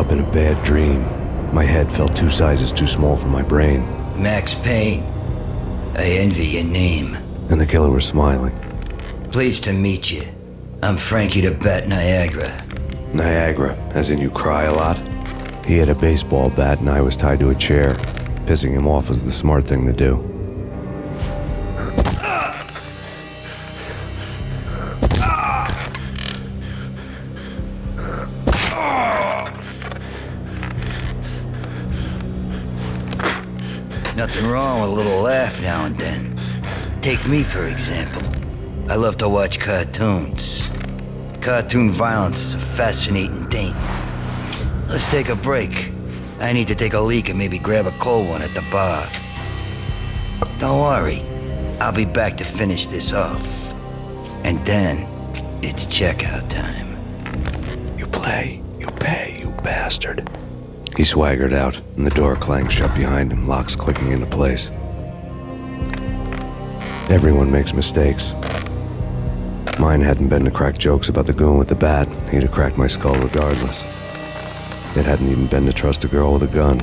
have been a bad dream. My head felt 2 sizes too small for my brain. Max Payne. I envy your name. And the killer was smiling. Pleased to meet you. I'm Frankie the Bat Niagara. Niagara, as in you cry a lot? He had a baseball bat and I was tied to a chair. Pissing him off was the smart thing to do. Nothing wrong with a little laugh now and then. Take me, for example. I love to watch cartoons. Cartoon violence is a fascinating thing. Let's take a break. I need to take a leak and maybe grab a cold one at the bar. Don't worry. I'll be back to finish this off. And then, it's checkout time. You play, you pay, you bastard. He swaggered out, and the door clanged shut behind him, locks clicking into place. Everyone makes mistakes. Mine hadn't been to crack jokes about the goon with the bat. He'd have cracked my skull regardless. It hadn't even been to trust a girl with a gun.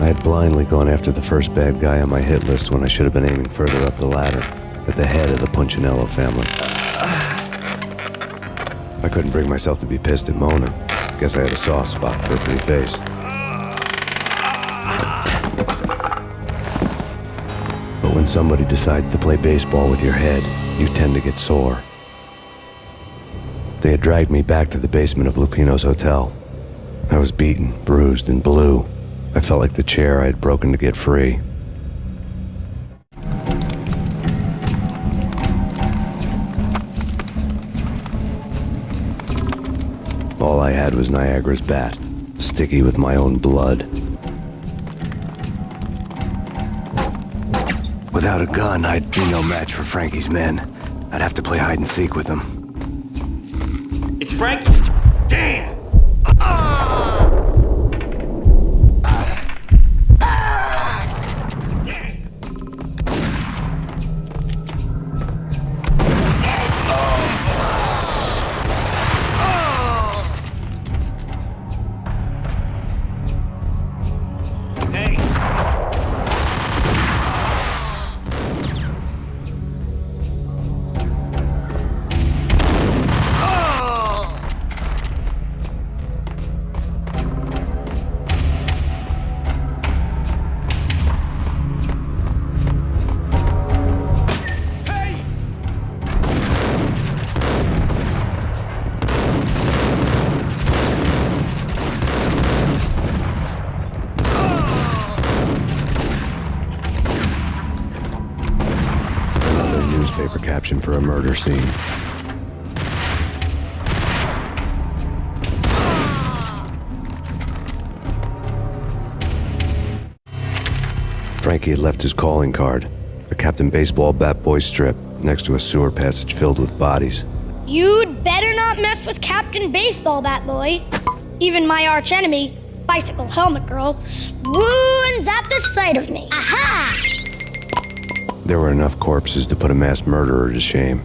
I had blindly gone after the first bad guy on my hit list when I should have been aiming further up the ladder, at the head of the Punchinello family. I couldn't bring myself to be pissed at Mona. Guess I had a soft spot for her pretty face. But when somebody decides to play baseball with your head, you tend to get sore. They had dragged me back to the basement of Lupino's hotel. I was beaten, bruised, and blue. I felt like the chair I had broken to get free. All I had was Niagara's bat, sticky with my own blood. Without a gun, I'd be no match for Frankie's men. I'd have to play hide and seek with them. It's Frankie's damn! Newspaper caption for a murder scene. Frankie had left his calling card, a Captain Baseball Bat Boy strip, next to a sewer passage filled with bodies. You'd better not mess with Captain Baseball Bat Boy. Even my archenemy, Bicycle Helmet Girl, swoons at the sight of me. Aha! There were enough corpses to put a mass murderer to shame.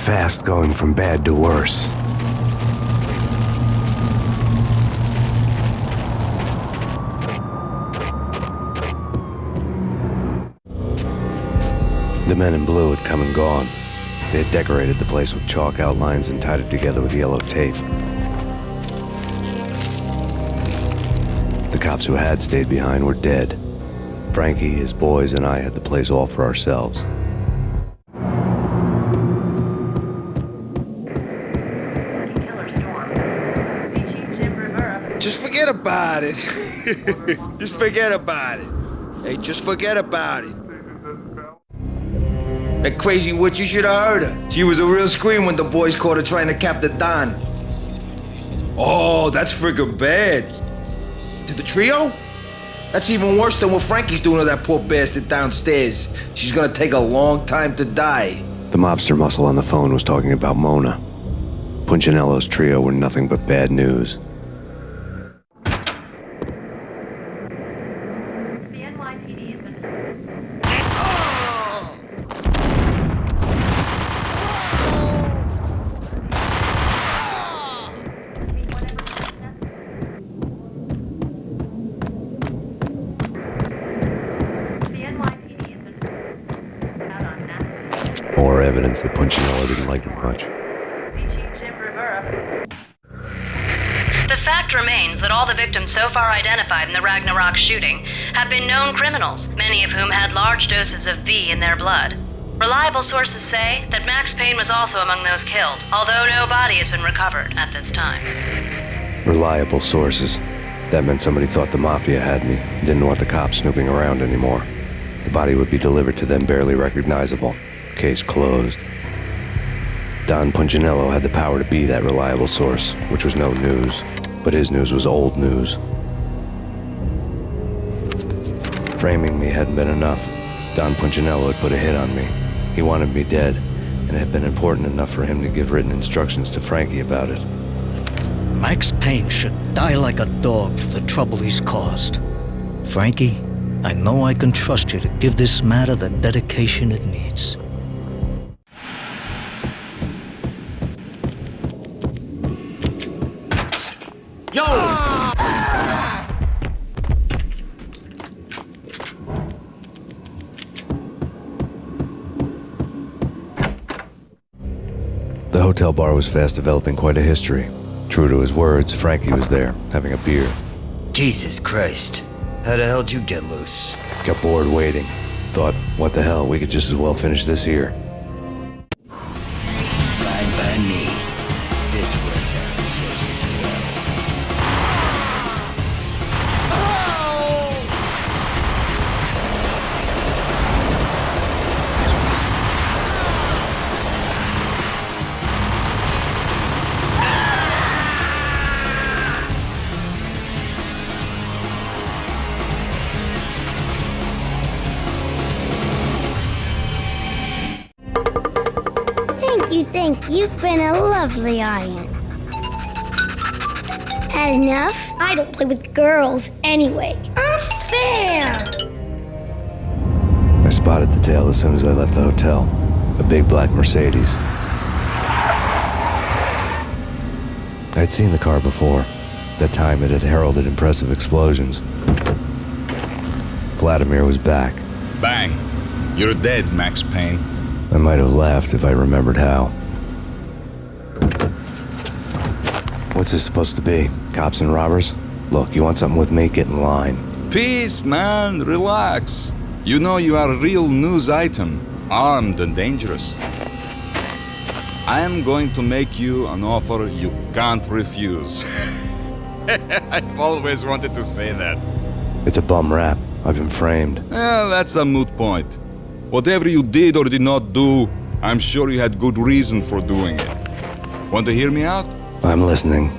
fast going from bad to worse. The men in blue had come and gone. They had decorated the place with chalk outlines and tied it together with yellow tape. The cops who had stayed behind were dead. Frankie, his boys, and I had the place all for ourselves. Just forget about it. Just forget about it. Hey, just forget about it. That crazy witch, you should have heard her. She was a real scream when the boys caught her trying to cap the Don. Oh, that's friggin' bad. To the trio? That's even worse than what Frankie's doing to that poor bastard downstairs. She's gonna take a long time to die. The mobster muscle on the phone was talking about Mona. Punchinello's trio were nothing but bad news. More evidence that Punchinello didn't like him much. The fact remains that all the victims so far identified in the Ragnarok shooting have been known criminals, many of whom had large doses of V in their blood. Reliable sources say that Max Payne was also among those killed, although no body has been recovered at this time. Reliable sources. That meant somebody thought the Mafia had me, didn't want the cops snooping around anymore. The body would be delivered to them barely recognizable. Case closed. Don Punchinello had the power to be that reliable source, which was no news, but his news was old news. Framing me hadn't been enough. Don Punchinello had put a hit on me. He wanted me dead, and it had been important enough for him to give written instructions to Frankie about it. Max Payne should die like a dog for the trouble he's caused. Frankie, I know I can trust you to give this matter the dedication it needs. Yo! The hotel bar was fast developing quite a history. True to his words, Frankie was there, having a beer. Jesus Christ. How the hell did you get loose? Got bored waiting. Thought, what the hell, we could just as well finish this here. Fine by me. This works out just as well. Thank you. You've been a lovely iron. Had enough? I don't play with girls anyway. Unfair! I spotted the tail as soon as I left the hotel. A big black Mercedes. I'd seen the car before. That time it had heralded impressive explosions. Vladimir was back. Bang! You're dead, Max Payne. I might have laughed if I remembered how. What's this supposed to be? Cops and robbers? Look, you want something with me? Get in line. Peace, man. Relax. You know you are a real news item. Armed and dangerous. I am going to make you an offer you can't refuse. I've always wanted to say that. It's a bum rap. I've been framed. Well, that's a moot point. Whatever you did or did not do, I'm sure you had good reason for doing it. Want to hear me out? I'm listening.